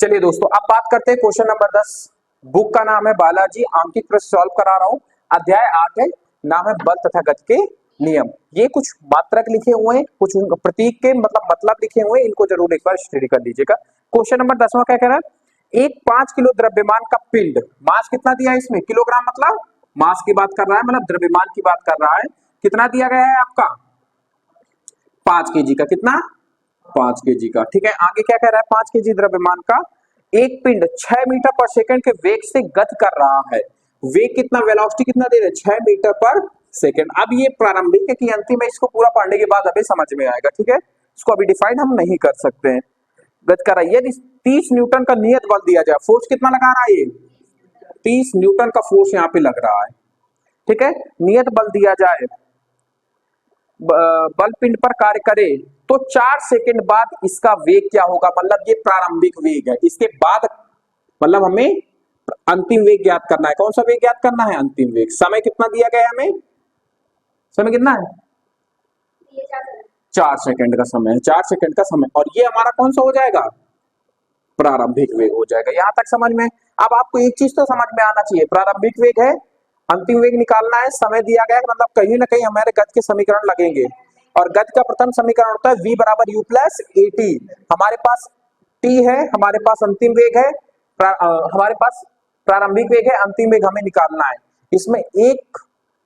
चलिए दोस्तों, अब बात करते हैं क्वेश्चन नंबर 10। बुक का नाम है बालाजी, आंकिक प्रश्न सॉल्व करा रहा हूं। अध्याय 8 है, नाम है बल तथा गति के नियम। ये कुछ मात्रक लिखे हुए हैं, कुछ प्रतीक के मतलब लिखे हुए हैं, इनको जरूर एक बार स्टडी कर लीजिएगा। क्वेश्चन नंबर 10वां क्या कह रहा है, एक 5 किलो द्रव्यमान का पिंड, मास कितना दिया है इसमें, किलोग्राम मतलब मास की बात कर रहा है, मतलब द्रव्यमान की बात कर रहा है। कितना दिया गया है आपका 5 केजी का, कितना 5 केजी का। ठीक है, आगे क्या कह रहा है, 5 केजी द्रव्यमान का एक पिंड 6 मीटर पर सेकंड के वेग से गति कर रहा है। वेग कितना, वेलोसिटी कितना दे रहे, 6 मीटर पर सेकंड। अब ये प्रारंभिक है कि अंतिम है, इसको पूरा पढ़ने के बाद अभी समझ में आएगा। ठीक है, इसको अभी डिफाइन हम नहीं कर सकते हैं। गति कर रहा है, यदि 30 न्यूटन का नियत बल दिया जाए, फोर्स कितना लगा रहा है ये 30 न्यूटन का फोर्स यहाँ पे लग रहा है। ठीक है, नियत बल दिया जाए, बल पिंड पर कार्य करे तो 4 सेकंड बाद इसका वेग क्या होगा, मतलब ये प्रारंभिक वेग है। इसके बाद मतलब हमें अंतिम वेग ज्ञात करना है। कौन सा वेग ज्ञात करना है, अंतिम वेग। समय कितना दिया गया है हमें, समय कितना है 4 सेकंड का समय है, 4 सेकंड का समय। और ये हमारा कौन सा हो जाएगा, प्रारंभिक वेग हो जाएगा। यहां तक समझ में। अब आपको एक चीज तो समझ में आना चाहिए, प्रारंभिक वेग है, अंतिम वेग निकालना है, समय दिया गया है, मतलब कहीं ना कहीं हमारे गति के समीकरण लगेंगे। और गति का प्रथम समीकरण होता है v बराबर u प्लस at। हमारे पास t है, हमारे पास अंतिम वेग है, हमारे पास प्रारंभिक वेग है, अंतिम वेग हमें निकालना है। इसमें एक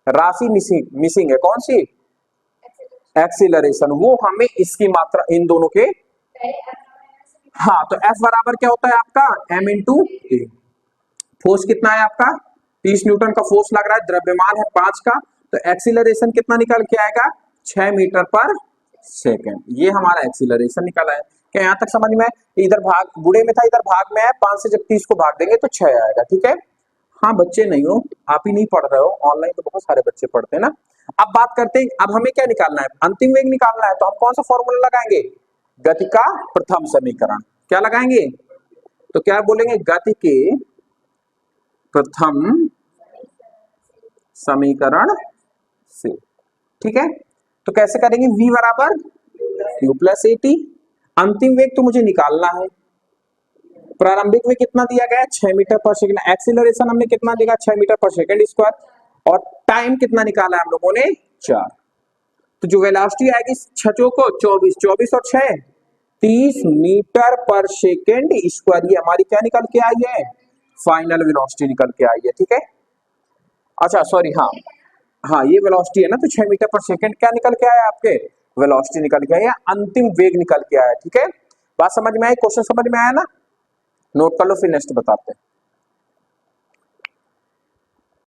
राशि मिसिंग है, कौन सी, एक्सीलरेशन। वो हमें इसकी मात्रा इन दोनों के, हाँ, तो F बराबर क्या होता है आपका m इंटू ए। फोर्स कितना है आपका 30 न्यूटन का फोर्स लग रहा है, द्रव्यमान है 5 का, तो एक्सीलरेशन कितना निकल के आएगा 6 मीटर पर सेकंड। ये हमारा एक्सीलरेशन निकला है। क्या यहाँ तक समझ में, इधर भाग गुणे में था, इधर भाग में है, 5 से जब 30 को भाग देंगे तो 6 आएगा। ठीक है, हाँ बच्चे नहीं हो, आप ही नहीं पढ़ रहे हो, ऑनलाइन तो बहुत सारे बच्चे पढ़ते हैं ना। अब बात करते हैं, अब हमें क्या निकालना है, अंतिम वेग निकालना है। तो हम कौन सा फॉर्मूला लगाएंगे, गति का प्रथम समीकरण। क्या लगाएंगे, तो क्या बोलेंगे, गति के प्रथम समीकरण से। ठीक है, तो कैसे करेंगे, v बराबर u प्लस at। अंतिम वेग तो मुझे निकालना है, प्रारंभिक वेग कितना दिया गया है 6 मीटर पर सेकंड, एक्सीलरेशन हमने कितना दिया 6 मीटर पर सेकंड स्क्वायर, और टाइम कितना निकाला है हम लोगों ने 4। तो जो वेलोसिटी आएगी 6 को 24, 24 और 6 30 मीटर पर सेकंड स्क्वायर। ये हमारी क्या निकल के आई है, फाइनल वेलोसिटी निकल के आई है। ठीक है, अच्छा सॉरी, हाँ ये वेलोसिटी है ना, तो 6 मीटर पर सेकंड क्या निकल के आया आपके, वेलोसिटी निकल के आया, अंतिम वेग निकल के आया। ठीक है, बात समझ में आई, क्वेश्चन समझ में आया ना, नोट कर लो, फिर नेक्स्ट बताते हैं।